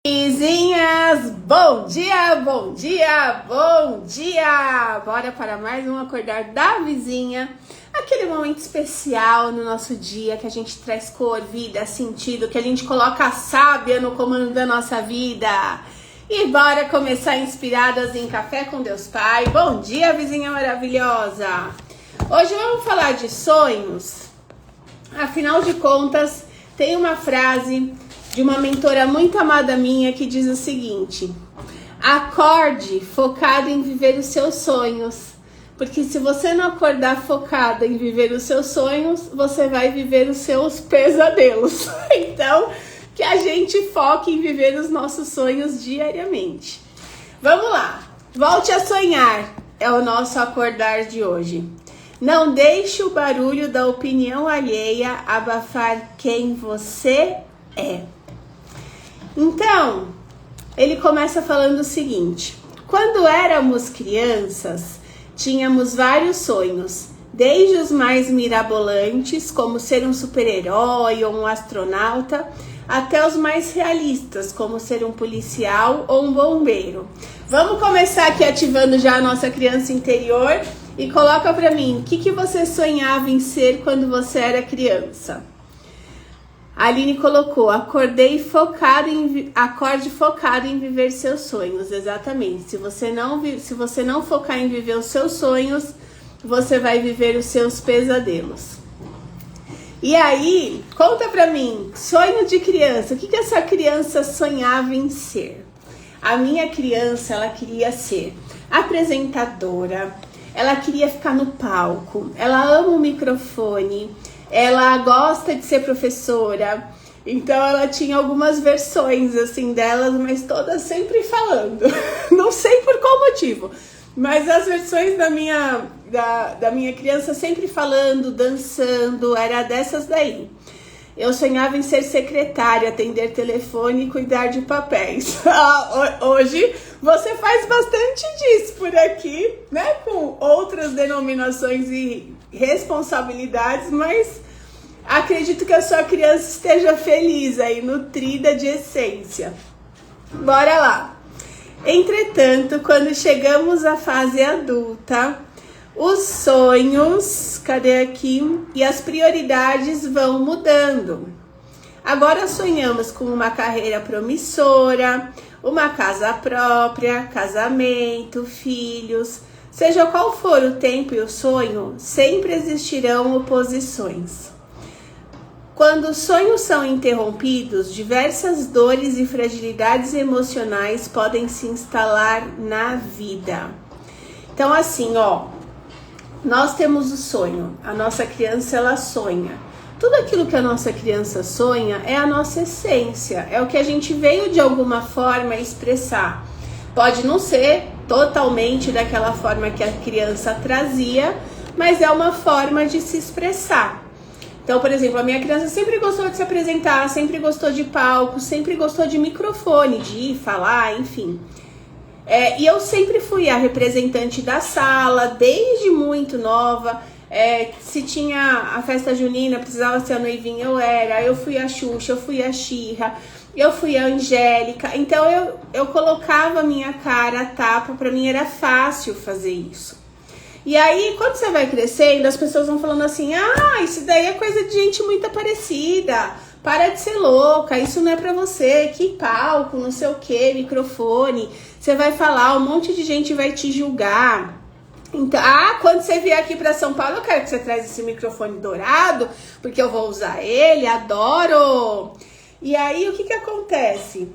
Vizinhas, bom dia, bom dia, bom dia! Bora para mais um Acordar da Vizinha, aquele momento especial no nosso dia que a gente traz cor, vida, sentido, que a gente coloca a sábia no comando da nossa vida. E bora começar inspiradas em Café com Deus Pai. Bom dia, vizinha maravilhosa! Hoje vamos falar de sonhos. Afinal de contas, tem uma frase de uma mentora muito amada minha que diz o seguinte: acorde focado em viver os seus sonhos, porque se você não acordar focado em viver os seus sonhos, você vai viver os seus pesadelos. Então, que a gente foque em viver os nossos sonhos diariamente. Vamos lá, volte a sonhar, é o nosso acordar de hoje. Não deixe o barulho da opinião alheia abafar quem você é. Então, ele começa falando o seguinte: quando éramos crianças, tínhamos vários sonhos, desde os mais mirabolantes, como ser um super-herói ou um astronauta, até os mais realistas, como ser um policial ou um bombeiro. Vamos começar aqui ativando já a nossa criança interior e coloca pra mim, o que você sonhava em ser quando você era criança? A Aline colocou, acorde focado em viver seus sonhos. Exatamente. Se você não focar em viver os seus sonhos, você vai viver os seus pesadelos. E aí, conta pra mim, sonho de criança, o que essa criança sonhava em ser? A minha criança, ela queria ser apresentadora, ela queria ficar no palco, ela ama o microfone, ela gosta de ser professora, então ela tinha algumas versões assim delas, mas todas sempre falando. Não sei por qual motivo, mas as versões da minha criança sempre falando, dançando, era dessas daí. Eu sonhava em ser secretária, atender telefone e cuidar de papéis. Hoje você faz bastante disso por aqui, né? Com outras denominações e responsabilidades, mas acredito que a sua criança esteja feliz aí, nutrida de essência. Bora lá! Entretanto, quando chegamos à fase adulta, os sonhos, cadê aqui? E as prioridades vão mudando. Agora sonhamos com uma carreira promissora, uma casa própria, casamento, filhos. Seja qual for o tempo e o sonho, sempre existirão oposições. Quando os sonhos são interrompidos, diversas dores e fragilidades emocionais podem se instalar na vida. Então, assim, nós temos o sonho, a nossa criança, ela sonha. Tudo aquilo que a nossa criança sonha é a nossa essência, é o que a gente veio de alguma forma expressar. Pode não ser totalmente daquela forma que a criança trazia, mas é uma forma de se expressar. Então, por exemplo, a minha criança sempre gostou de se apresentar, sempre gostou de palco, sempre gostou de microfone, de falar, enfim. E eu sempre fui a representante da sala, desde muito nova. Se tinha a festa junina, precisava ser a noivinha, eu fui a Xuxa, eu fui a Xirra, eu fui a Angélica. Então eu colocava a minha cara a tapa, pra mim era fácil fazer isso. E aí, quando você vai crescendo, as pessoas vão falando assim: isso daí é coisa de gente muito aparecida, para de ser louca, isso não é pra você, que palco, não sei o que, microfone, você vai falar, um monte de gente vai te julgar. Então, quando você vier aqui pra São Paulo, eu quero que você traz esse microfone dourado, porque eu vou usar ele, adoro! E aí, o que acontece?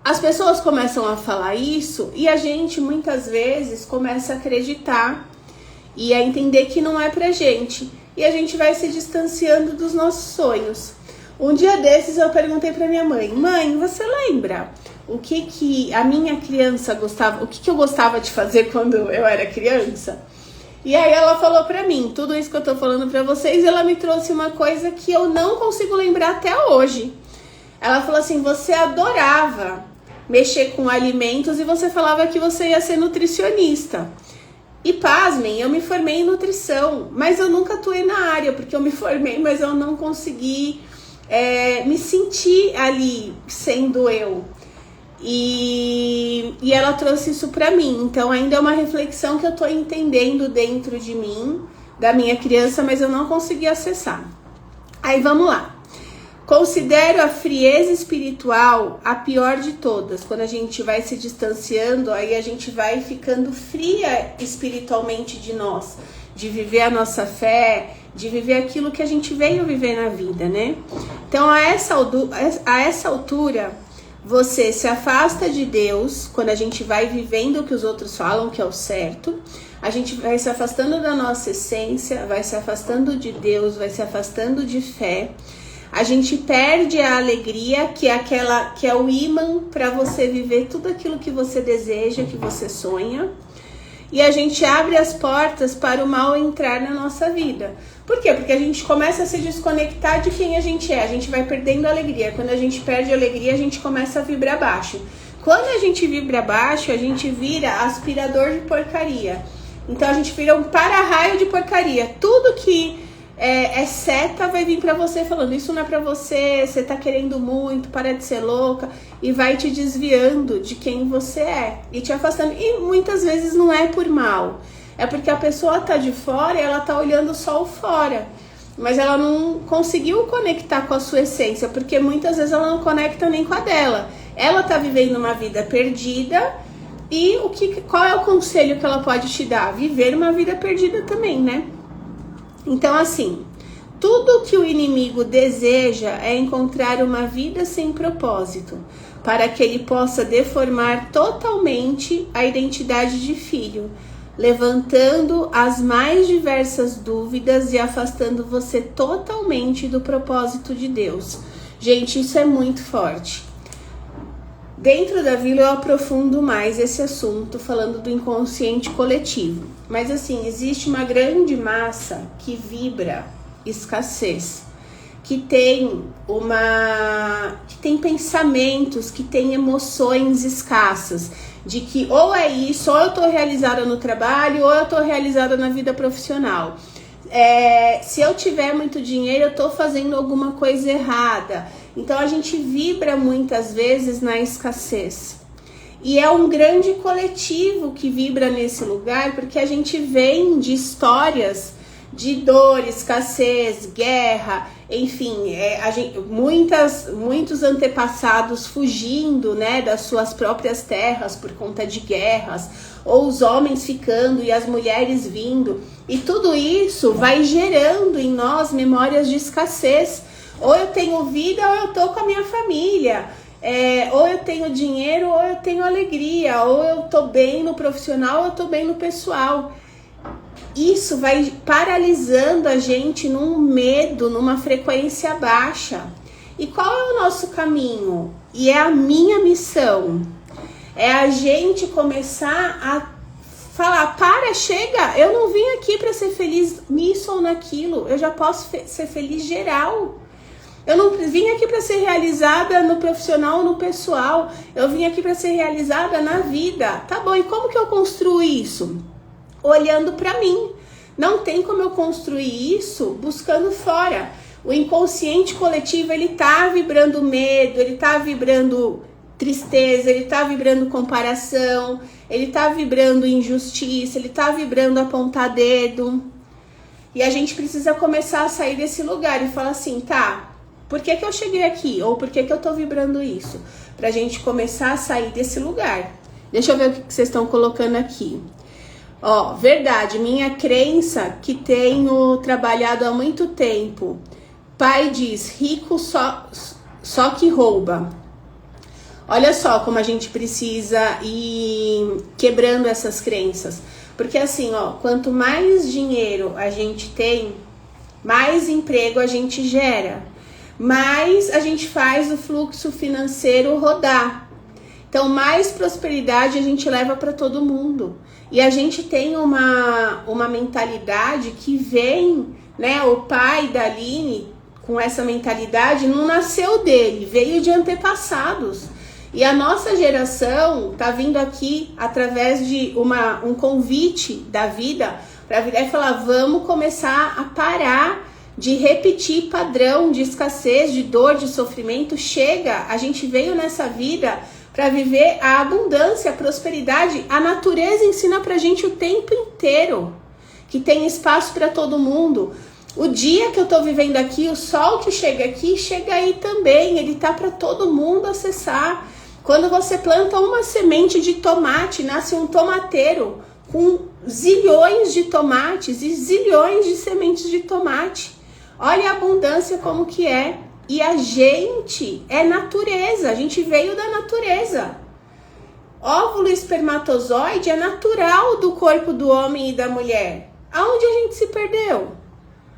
As pessoas começam a falar isso e a gente muitas vezes começa a acreditar e a entender que não é pra gente. E a gente vai se distanciando dos nossos sonhos. Um dia desses eu perguntei pra minha mãe: mãe, você lembra o que a minha criança gostava, o que eu gostava de fazer quando eu era criança? E aí ela falou pra mim, tudo isso que eu tô falando pra vocês, ela me trouxe uma coisa que eu não consigo lembrar até hoje. Ela falou assim: você adorava mexer com alimentos e você falava que você ia ser nutricionista. E pasmem, eu me formei em nutrição, mas eu nunca atuei na área, porque eu me formei, mas eu não consegui me sentir ali sendo eu. E ela trouxe isso pra mim. Então ainda é uma reflexão que eu tô entendendo dentro de mim, da minha criança, mas eu não consegui acessar. Aí vamos lá. Considero a frieza espiritual a pior de todas. Quando a gente vai se distanciando, aí a gente vai ficando fria espiritualmente de nós, de viver a nossa fé, de viver aquilo que a gente veio viver na vida, né? Então, a essa altura, você se afasta de Deus, quando a gente vai vivendo o que os outros falam que é o certo. A gente vai se afastando da nossa essência, vai se afastando de Deus, vai se afastando de fé. A gente perde a alegria, que é o ímã para você viver tudo aquilo que você deseja, que você sonha. E a gente abre as portas para o mal entrar na nossa vida. Por quê? Porque a gente começa a se desconectar de quem a gente é. A gente vai perdendo a alegria. Quando a gente perde a alegria, a gente começa a vibrar baixo. Quando a gente vibra baixo, a gente vira aspirador de porcaria. Então a gente vira um para-raio de porcaria. Tudo que é seta vai vir pra você falando, isso não é pra você, você tá querendo muito, para de ser louca, e vai te desviando de quem você é, e te afastando. E muitas vezes não é por mal, é porque a pessoa tá de fora e ela tá olhando só o fora, mas ela não conseguiu conectar com a sua essência, porque muitas vezes ela não conecta nem com a dela. Ela tá vivendo uma vida perdida, e qual é o conselho que ela pode te dar? Viver uma vida perdida também, né? Então, assim, tudo que o inimigo deseja é encontrar uma vida sem propósito, para que ele possa deformar totalmente a identidade de filho, levantando as mais diversas dúvidas e afastando você totalmente do propósito de Deus. Gente, isso é muito forte. Dentro da vila eu aprofundo mais esse assunto, falando do inconsciente coletivo. Mas assim, existe uma grande massa que vibra escassez, que tem pensamentos, que tem emoções escassas, de que ou é isso, ou eu tô realizada no trabalho, ou eu tô realizada na vida profissional. Se eu tiver muito dinheiro, eu tô fazendo alguma coisa errada. Então a gente vibra muitas vezes na escassez. E é um grande coletivo que vibra nesse lugar, porque a gente vem de histórias de dor, escassez, guerra, enfim, muitos antepassados fugindo, né, das suas próprias terras por conta de guerras, ou os homens ficando e as mulheres vindo. E tudo isso vai gerando em nós memórias de escassez. Ou eu tenho vida ou eu tô com a minha família. Ou eu tenho dinheiro ou eu tenho alegria. Ou eu tô bem no profissional ou eu tô bem no pessoal. Isso vai paralisando a gente num medo, numa frequência baixa. E qual é o nosso caminho? E é a minha missão. É a gente começar a falar, chega, eu não vim aqui para ser feliz nisso ou naquilo. Eu já posso ser feliz geral. Eu não vim aqui para ser realizada no profissional ou no pessoal. Eu vim aqui para ser realizada na vida. Tá bom, e como que eu construo isso? Olhando para mim. Não tem como eu construir isso buscando fora. O inconsciente coletivo, ele tá vibrando medo, ele tá vibrando tristeza, ele tá vibrando comparação, ele tá vibrando injustiça, ele tá vibrando apontar dedo. E a gente precisa começar a sair desse lugar e falar assim, tá, por que eu cheguei aqui? Ou por que eu tô vibrando isso? Pra gente começar a sair desse lugar. Deixa eu ver o que vocês estão colocando aqui. Ó, verdade, minha crença que tenho trabalhado há muito tempo. Pai diz, rico só que rouba. Olha só como a gente precisa ir quebrando essas crenças. Porque assim, ó, quanto mais dinheiro a gente tem, mais emprego a gente gera. Mais a gente faz o fluxo financeiro rodar. Então, mais prosperidade a gente leva para todo mundo. E a gente tem uma mentalidade que vem, né? O pai da Aline, com essa mentalidade, não nasceu dele, veio de antepassados. E a nossa geração tá vindo aqui através de um convite da vida para virar e falar, vamos começar a parar de repetir padrão de escassez, de dor, de sofrimento. Chega, a gente veio nessa vida para viver a abundância, a prosperidade. A natureza ensina pra gente o tempo inteiro que tem espaço para todo mundo. O dia que eu tô vivendo aqui, o sol que chega aqui, chega aí também. Ele tá para todo mundo acessar. Quando você planta uma semente de tomate, nasce um tomateiro com zilhões de tomates e zilhões de sementes de tomate. Olha a abundância como que é. E a gente é natureza, a gente veio da natureza. Óvulo e espermatozoide é natural do corpo do homem e da mulher. Aonde a gente se perdeu?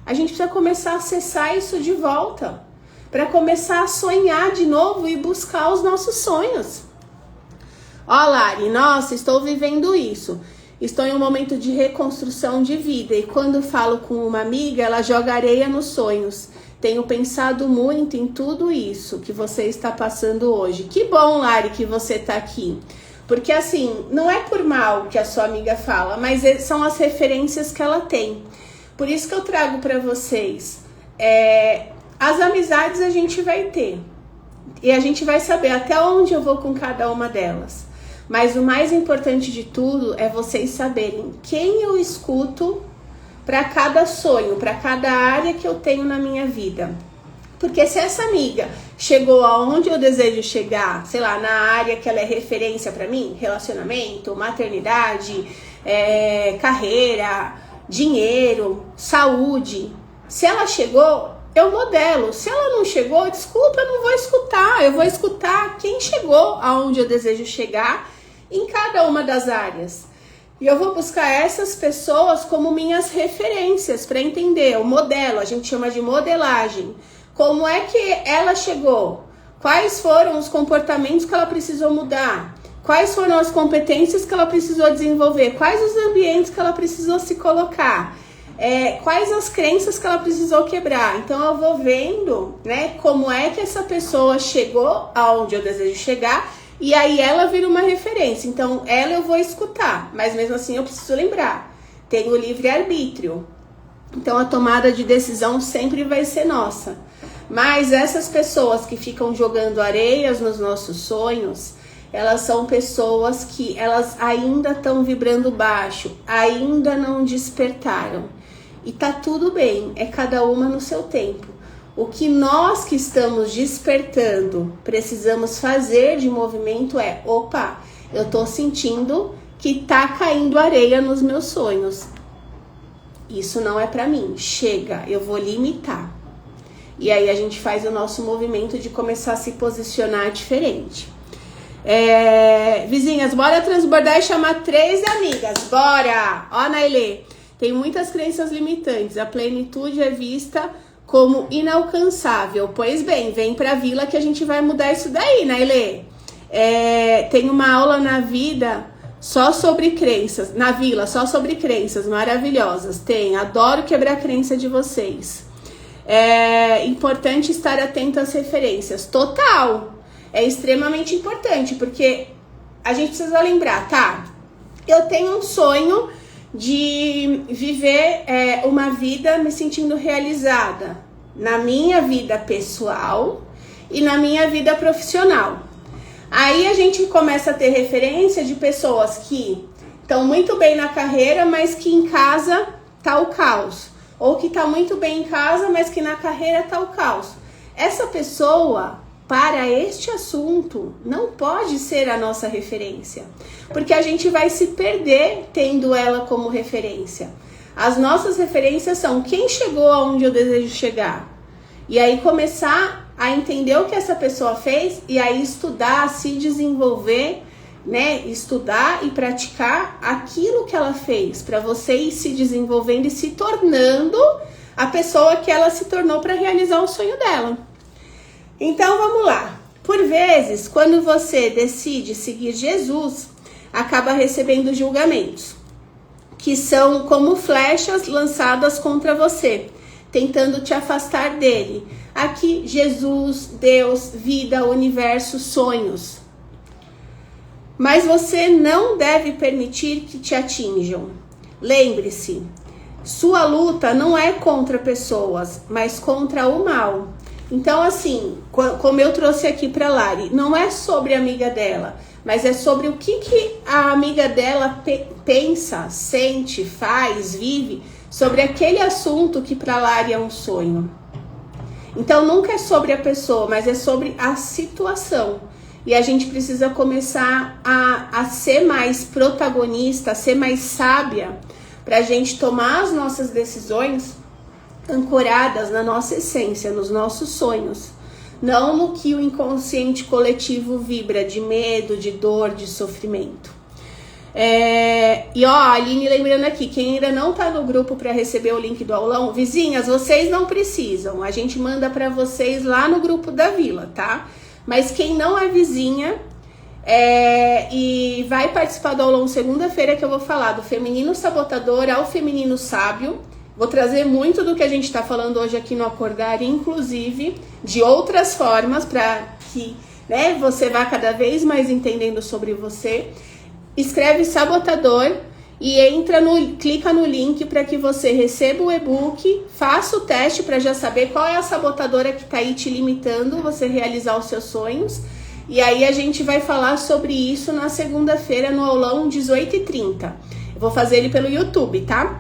A gente precisa começar a acessar isso de volta, para começar a sonhar de novo e buscar os nossos sonhos. Ó, Lari, nossa, estou vivendo isso. Estou em um momento de reconstrução de vida e quando falo com uma amiga, ela joga areia nos sonhos. Tenho pensado muito em tudo isso que você está passando hoje. Que bom, Lari, que você está aqui. Porque assim, não é por mal que a sua amiga fala, mas são as referências que ela tem. Por isso que eu trago para vocês. As amizades a gente vai ter. E a gente vai saber até onde eu vou com cada uma delas. Mas o mais importante de tudo é vocês saberem quem eu escuto para cada sonho, para cada área que eu tenho na minha vida. Porque se essa amiga chegou aonde eu desejo chegar, sei lá, na área que ela é referência para mim, relacionamento, maternidade, carreira, dinheiro, saúde. Se ela chegou, eu modelo. Se ela não chegou, desculpa, eu não vou escutar. Eu vou escutar quem chegou aonde eu desejo chegar em cada uma das áreas. E eu vou buscar essas pessoas como minhas referências para entender o modelo, a gente chama de modelagem. Como é que ela chegou? Quais foram os comportamentos que ela precisou mudar? Quais foram as competências que ela precisou desenvolver? Quais os ambientes que ela precisou se colocar? Quais as crenças que ela precisou quebrar? Então eu vou vendo, né, como é que essa pessoa chegou aonde eu desejo chegar. E aí ela vira uma referência. Então ela eu vou escutar, mas mesmo assim eu preciso lembrar. Tem o livre-arbítrio. Então a tomada de decisão sempre vai ser nossa. Mas essas pessoas que ficam jogando areias nos nossos sonhos, elas são pessoas que elas ainda estão vibrando baixo, ainda não despertaram. E tá tudo bem, é cada uma no seu tempo. O que nós que estamos despertando precisamos fazer de movimento é, opa, eu tô sentindo que tá caindo areia nos meus sonhos. Isso não é pra mim, chega, eu vou limitar. E aí a gente faz o nosso movimento de começar a se posicionar diferente. Vizinhas, bora transbordar e chamar 3 amigas, bora! Ó, Nailê, tem muitas crenças limitantes, a plenitude é vista como inalcançável. Pois bem, vem pra vila que a gente vai mudar isso daí, né, Elê? Tem uma aula na vida só sobre crenças, na vila, só sobre crenças maravilhosas. Adoro quebrar a crença de vocês. É importante estar atento às referências. Total! É extremamente importante, porque a gente precisa lembrar, tá? Eu tenho um sonho de viver uma vida me sentindo realizada na minha vida pessoal e na minha vida profissional. Aí a gente começa a ter referência de pessoas que estão muito bem na carreira, mas que em casa tá o caos. Ou que tá muito bem em casa, mas que na carreira tá o caos. Essa pessoa, para este assunto, não pode ser a nossa referência, porque a gente vai se perder tendo ela como referência. As nossas referências são quem chegou aonde eu desejo chegar, e aí começar a entender o que essa pessoa fez, e aí estudar, se desenvolver, né? Estudar e praticar aquilo que ela fez, para você ir se desenvolvendo e se tornando a pessoa que ela se tornou para realizar o sonho dela. Então vamos lá. Por vezes, quando você decide seguir Jesus, acaba recebendo julgamentos, que são como flechas lançadas contra você, tentando te afastar dele. Aqui, Jesus, Deus, vida, universo, sonhos. Mas você não deve permitir que te atinjam. Lembre-se, Sua luta não é contra pessoas, mas contra o mal. Então, assim, como eu trouxe aqui para Lari, não é sobre a amiga dela, mas é sobre o que a amiga dela pensa, sente, faz, vive sobre aquele assunto que para Lari é um sonho. Então, nunca é sobre a pessoa, mas é sobre a situação. E a gente precisa começar a ser mais protagonista, a ser mais sábia, para a gente tomar as nossas decisões ancoradas na nossa essência, nos nossos sonhos. Não no que o inconsciente coletivo vibra de medo, de dor, de sofrimento. E ó, a Aline lembrando aqui, quem ainda não tá no grupo para receber o link do aulão, vizinhas, vocês não precisam. A gente manda para vocês lá no grupo da vila, tá? Mas quem não é vizinha e vai participar do aulão segunda-feira, que eu vou falar do feminino sabotador ao feminino sábio. Vou trazer muito do que a gente está falando hoje aqui no Acordar, inclusive de outras formas, para que, né, você vá cada vez mais entendendo sobre você. Escreve sabotador e clica no link para que você receba o e-book, faça o teste para já saber qual é a sabotadora que está aí te limitando você realizar os seus sonhos. E aí a gente vai falar sobre isso na segunda-feira no aulão 18h30. Eu vou fazer ele pelo YouTube, tá?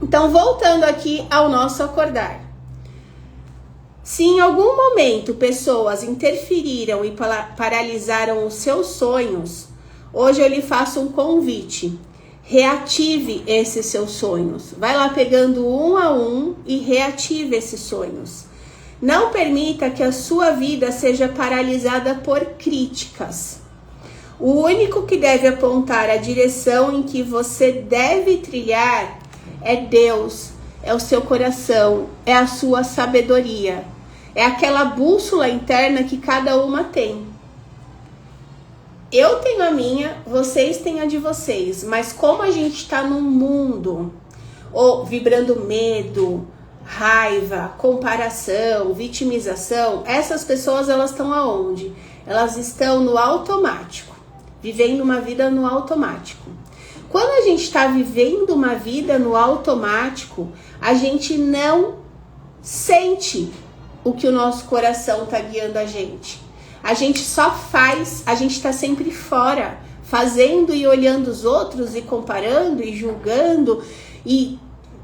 Então, voltando aqui ao nosso acordar. Se em algum momento pessoas interferiram e paralisaram os seus sonhos, hoje eu lhe faço um convite. Reative esses seus sonhos. Vai lá pegando um a um e reative esses sonhos. Não permita que a sua vida seja paralisada por críticas. O único que deve apontar a direção em que você deve trilhar é Deus, é o seu coração, é a sua sabedoria, é aquela bússola interna que cada uma tem. Eu tenho a minha, vocês têm a de vocês, mas como a gente está num mundo vibrando medo, raiva, comparação, vitimização, essas pessoas elas estão aonde? Elas estão no automático, vivendo uma vida no automático. Quando a gente está vivendo uma vida no automático, a gente não sente o que o nosso coração está guiando a gente. A gente só faz, a gente está sempre fora, fazendo e olhando os outros e comparando e julgando e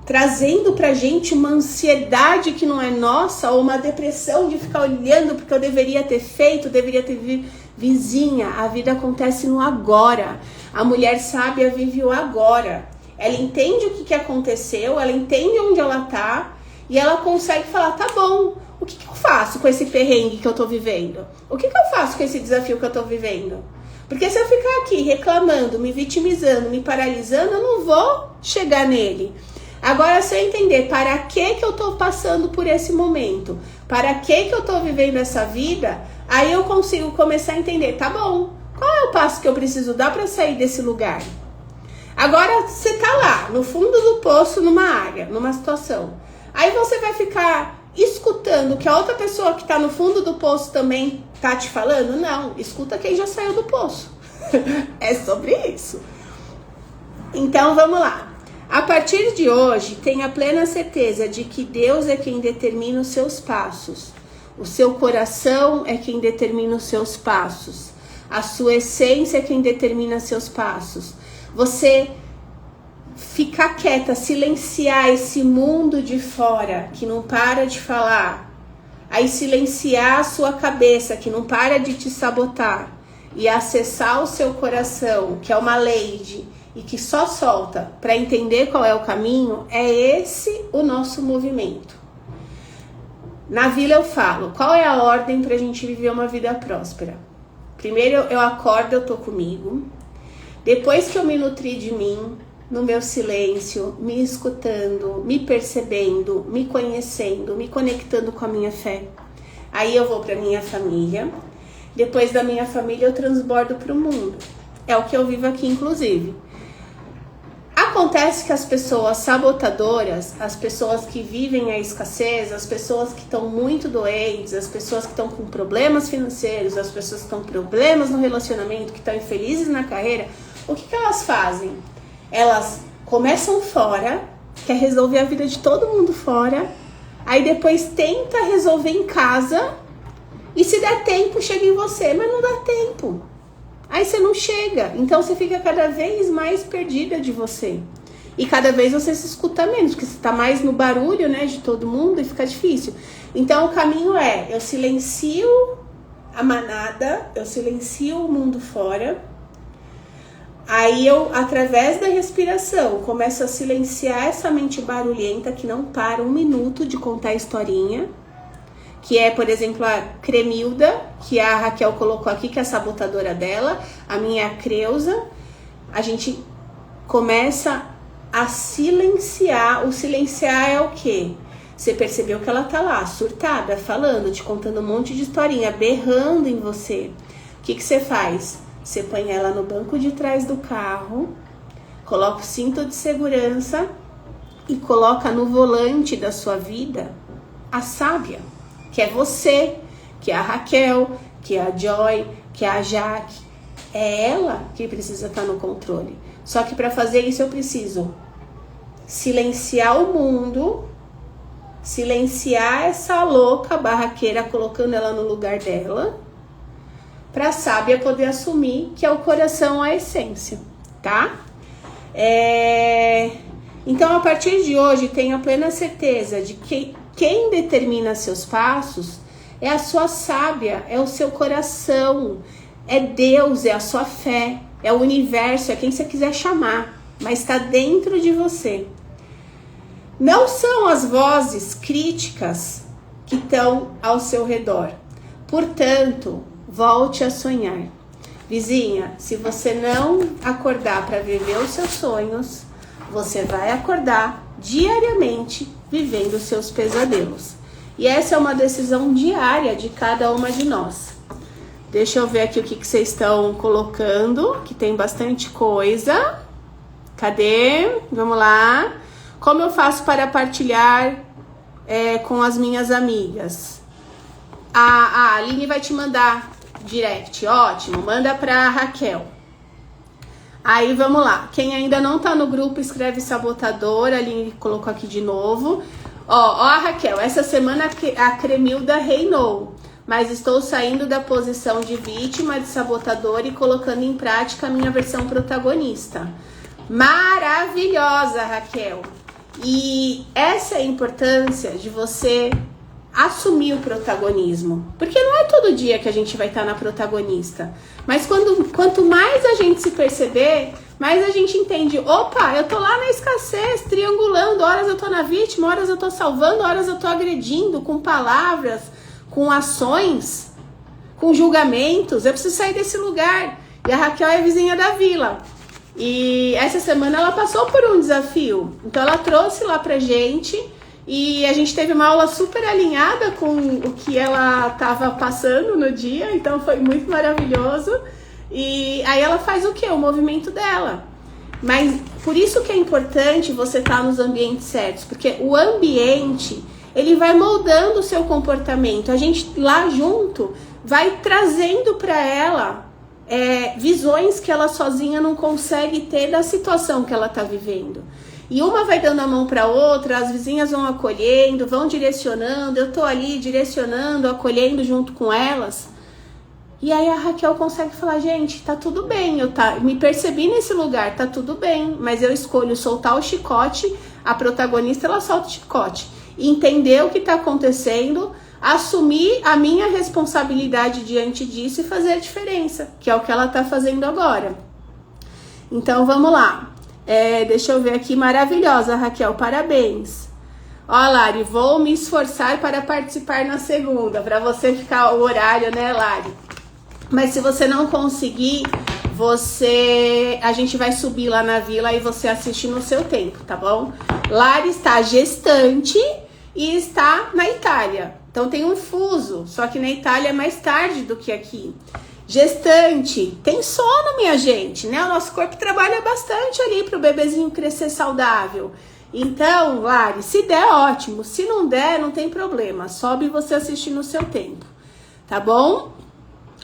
trazendo pra gente uma ansiedade que não é nossa ou uma depressão de ficar olhando porque eu deveria ter feito, deveria ter vizinha. A vida acontece no agora. A mulher sábia vive o agora. Ela entende o que aconteceu, ela entende onde ela tá e ela consegue falar, tá bom, o que eu faço com esse perrengue que eu tô vivendo? O que eu faço com esse desafio que eu tô vivendo? Porque se eu ficar aqui reclamando, me vitimizando, me paralisando, eu não vou chegar nele. Agora, se eu entender para que eu tô passando por esse momento, para que eu tô vivendo essa vida, aí eu consigo começar a entender, tá bom, qual é o passo que eu preciso dar para sair desse lugar? Agora, você tá lá, no fundo do poço, numa área, numa situação. Aí você vai ficar escutando o que a outra pessoa que tá no fundo do poço também tá te falando? Não, escuta quem já saiu do poço. É sobre isso. Então, vamos lá. A partir de hoje, tenha plena certeza de que Deus é quem determina os seus passos. O seu coração é quem determina os seus passos. A sua essência é quem determina seus passos. Você ficar quieta, silenciar esse mundo de fora que não para de falar. Aí silenciar a sua cabeça que não para de te sabotar. E acessar o seu coração, que é uma lady, e que só solta para entender qual é o caminho, é esse o nosso movimento. Na vila eu falo, qual é a ordem para a gente viver uma vida próspera? Primeiro eu acordo, eu tô comigo. Depois que eu me nutri de mim, no meu silêncio, me escutando, me percebendo, me conhecendo, me conectando com a minha fé. Aí eu vou para minha família. Depois da minha família eu transbordo para o mundo. É o que eu vivo aqui, inclusive. Acontece que as pessoas sabotadoras, as pessoas que vivem a escassez, as pessoas que estão muito doentes, as pessoas que estão com problemas financeiros, as pessoas que estão com problemas no relacionamento, que estão infelizes na carreira, o que elas fazem? Elas começam fora, quer resolver a vida de todo mundo fora, aí depois tenta resolver em casa, e se der tempo, chega em você, mas não dá tempo. Aí você não chega, então você fica cada vez mais perdida de você. E cada vez você se escuta menos, porque você tá mais no barulho, né, de todo mundo e fica difícil. Então o caminho é, eu silencio a manada, eu silencio o mundo fora. Aí eu, através da respiração, começo a silenciar essa mente barulhenta que não para um minuto de contar a historinha. Que é, por exemplo, a Cremilda, que a Raquel colocou aqui, que é a sabotadora dela. A minha é a Creuza. A gente começa a silenciar. O silenciar é o quê? Você percebeu que ela tá lá, surtada, falando, te contando um monte de historinha, berrando em você. O que você faz? Você põe ela no banco de trás do carro, coloca o cinto de segurança e coloca no volante da sua vida a sábia, que é você, que é a Raquel, que é a Joy, que é a Jaque. É ela que precisa estar no controle. Só que para fazer isso eu preciso silenciar o mundo, silenciar essa louca barraqueira, colocando ela no lugar dela, para a sábia poder assumir que é o coração a essência, tá? Então, a partir de hoje, tenha plena certeza de que quem determina seus passos é a sua sábia, é o seu coração, é Deus, é a sua fé, é o universo, é quem você quiser chamar, mas está dentro de você. Não são as vozes críticas que estão ao seu redor. Portanto, volte a sonhar. Vizinha, se você não acordar para viver os seus sonhos, você vai acordar diariamente vivendo os seus pesadelos. E essa é uma decisão diária de cada uma de nós. Deixa eu ver aqui o que vocês estão colocando, que tem bastante coisa. Cadê? Vamos lá. Como eu faço para partilhar com as minhas amigas? A Aline vai te mandar direct, ótimo, manda pra Raquel. Aí vamos lá, quem ainda não tá no grupo, escreve sabotador, a Aline colocou aqui de novo. Ó a Raquel, essa semana a Cremilda reinou, mas estou saindo da posição de vítima, de sabotador e colocando em prática a minha versão protagonista. Maravilhosa, Raquel! E essa é a importância de você assumir o protagonismo, porque não é todo dia que a gente vai estar na protagonista, mas quanto mais a gente se perceber, mais a gente entende, opa, eu tô lá na escassez, triangulando, horas eu tô na vítima, horas eu tô salvando, horas eu tô agredindo, com palavras, com ações, com julgamentos, eu preciso sair desse lugar. E a Raquel é vizinha da vila, e essa semana ela passou por um desafio, então ela trouxe lá pra gente. E a gente teve uma aula super alinhada com o que ela estava passando no dia, então foi muito maravilhoso. E aí ela faz o quê? O movimento dela. Mas por isso que é importante você estar nos ambientes certos, porque o ambiente, ele vai moldando o seu comportamento. A gente lá junto vai trazendo para ela visões que ela sozinha não consegue ter da situação que ela está vivendo. E uma vai dando a mão para outra, as vizinhas vão acolhendo, vão direcionando, eu tô ali direcionando, acolhendo junto com elas. E aí a Raquel consegue falar, gente, tá tudo bem, me percebi nesse lugar, tá tudo bem, mas eu escolho soltar o chicote, a protagonista ela solta o chicote, entender o que tá acontecendo, assumir a minha responsabilidade diante disso e fazer a diferença, que é o que ela tá fazendo agora. Então vamos lá. Deixa eu ver aqui, maravilhosa, Raquel, parabéns. Ó, Lari, vou me esforçar para participar na segunda, para você ficar o horário, né, Lari? Mas se você não conseguir, a gente vai subir lá na vila e você assiste no seu tempo, tá bom? Lari está gestante e está na Itália, então tem um fuso, só que na Itália é mais tarde do que aqui. Gestante, tem sono, minha gente, né? O nosso corpo trabalha bastante ali para o bebezinho crescer saudável. Então, Lari, se der, ótimo. Se não der, não tem problema. Sobe você assistir no seu tempo, tá bom?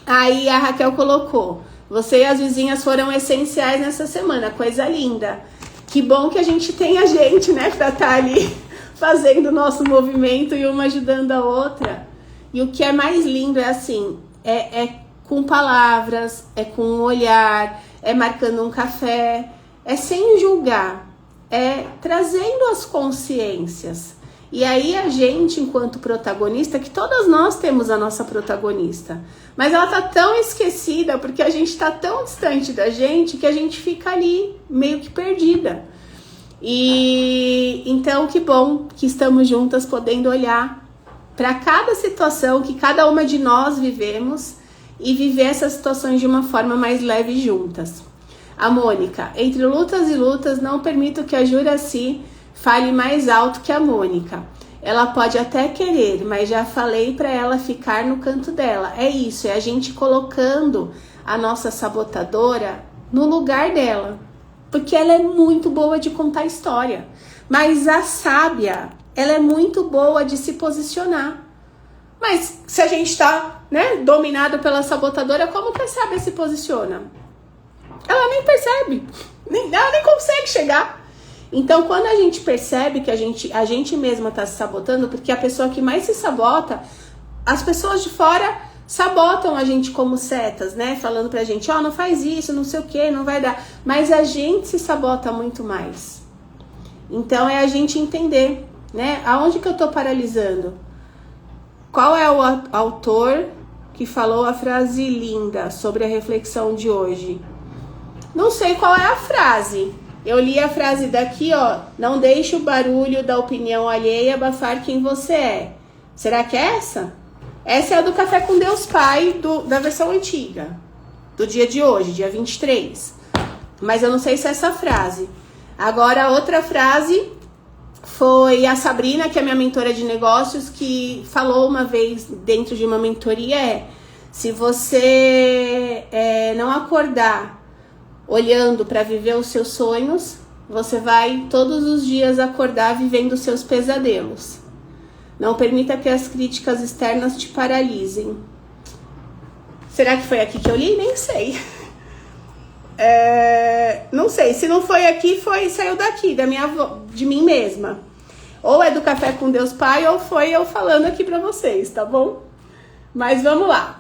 Aí a Raquel colocou, você e as vizinhas foram essenciais nessa semana, coisa linda. Que bom que a gente tem a gente, né, pra estar ali fazendo o nosso movimento e uma ajudando a outra. E o que é mais lindo é assim, é com palavras, é com um olhar, é marcando um café, é sem julgar, é trazendo as consciências. E aí a gente, enquanto protagonista, que todas nós temos a nossa protagonista, mas ela tá tão esquecida porque a gente tá tão distante da gente que a gente fica ali meio que perdida. E então que bom que estamos juntas podendo olhar para cada situação que cada uma de nós vivemos e viver essas situações de uma forma mais leve juntas. A Mônica, entre lutas e lutas, não permito que a Juraci fale mais alto que a Mônica. Ela pode até querer, mas já falei para ela ficar no canto dela. É isso, é a gente colocando a nossa sabotadora no lugar dela. Porque ela é muito boa de contar história. Mas a sábia, ela é muito boa de se posicionar. Mas se a gente tá, né, dominado pela sabotadora, como que a sábia se posiciona? Ela nem percebe. Ela nem consegue chegar. Então, quando a gente percebe que a gente mesma está se sabotando, porque a pessoa que mais se sabota, as pessoas de fora sabotam a gente como setas, né? Falando pra gente, ó, não faz isso, não sei o que, não vai dar. Mas a gente se sabota muito mais. Então, é a gente entender, né? Aonde que eu tô paralisando? Qual é o autor que falou a frase linda sobre a reflexão de hoje? Não sei qual é a frase. Eu li a frase daqui, ó. Não deixe o barulho da opinião alheia abafar quem você é. Será que é essa? Essa é a do Café com Deus Pai, da versão antiga. Do dia de hoje, dia 23. Mas eu não sei se é essa frase. Agora, a outra frase foi a Sabrina, que é minha mentora de negócios, que falou uma vez dentro de uma mentoria, se você não acordar olhando para viver os seus sonhos, você vai todos os dias acordar vivendo os seus pesadelos. Não permita que as críticas externas te paralisem. Será que foi aqui que eu li? Nem sei. Não sei. Se não foi aqui, saiu daqui, de mim mesma. Ou é do Café com Deus Pai, ou foi eu falando aqui para vocês, tá bom? Mas vamos lá.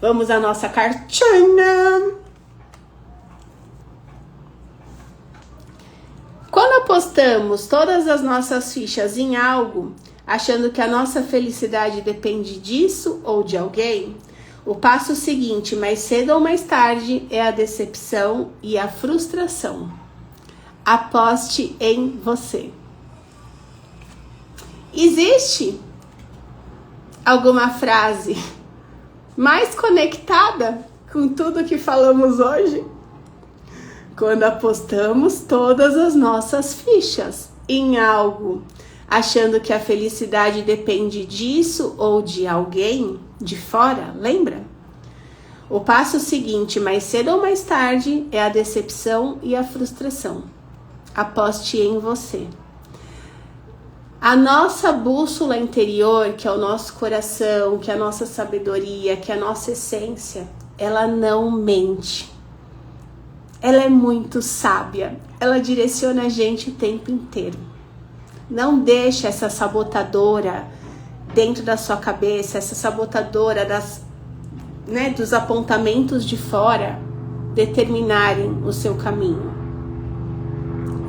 Vamos à nossa cartinha. Quando apostamos todas as nossas fichas em algo, achando que a nossa felicidade depende disso ou de alguém, o passo seguinte, mais cedo ou mais tarde, é a decepção e a frustração. Aposte em você. Existe alguma frase mais conectada com tudo que falamos hoje? Quando apostamos todas as nossas fichas em algo, achando que a felicidade depende disso ou de alguém de fora, lembra? O passo seguinte, mais cedo ou mais tarde, é a decepção e a frustração. Aposte em você. A nossa bússola interior, que é o nosso coração, que é a nossa sabedoria, que é a nossa essência, ela não mente. Ela é muito sábia. Ela direciona a gente o tempo inteiro. Não deixe essa sabotadora dentro da sua cabeça, essa sabotadora dos apontamentos de fora determinarem o seu caminho.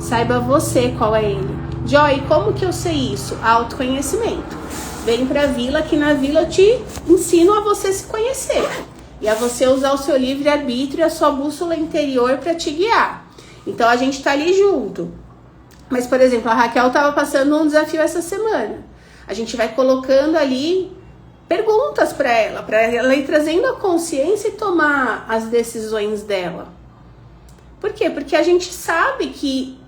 Saiba você qual é ele. Joy, como que eu sei isso? Autoconhecimento. Vem pra vila, que na vila eu te ensino a você se conhecer. E a você usar o seu livre-arbítrio e a sua bússola interior para te guiar. Então a gente tá ali junto. Mas, por exemplo, a Raquel tava passando um desafio essa semana. A gente vai colocando ali perguntas para ela ir trazendo a consciência e tomar as decisões dela. Por quê? Porque a gente sabe que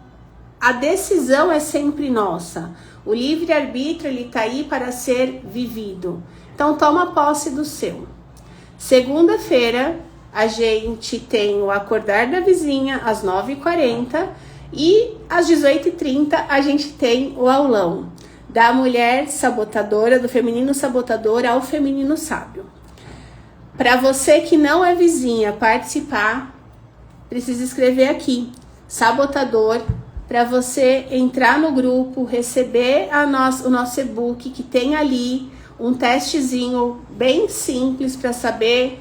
a decisão é sempre nossa. O livre-arbítrio, ele tá aí para ser vivido. Então toma posse do seu. Segunda-feira, a gente tem o Acordar da Vizinha, às 9h40. E às 18h30, a gente tem o aulão da mulher sabotadora, do feminino sabotador ao feminino sábio. Para você que não é vizinha participar, precisa escrever aqui. sabotador para você entrar no grupo, receber o nosso e-book que tem ali um testezinho bem simples para saber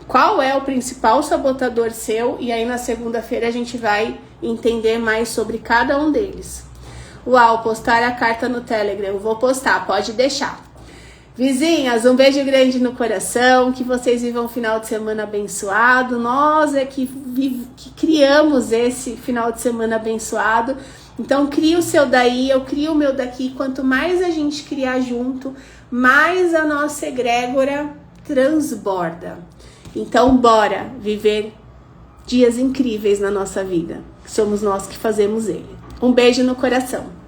qual é o principal sabotador seu, e aí na segunda-feira a gente vai entender mais sobre cada um deles. Uau, postar a carta no Telegram. Eu vou postar, pode deixar. Vizinhas, um beijo grande no coração, que vocês vivam um final de semana abençoado. Nós é que criamos esse final de semana abençoado. Então cria o seu daí, eu crio o meu daqui. Quanto mais a gente criar junto, mais a nossa egrégora transborda. Então bora viver dias incríveis na nossa vida. Somos nós que fazemos ele. Um beijo no coração.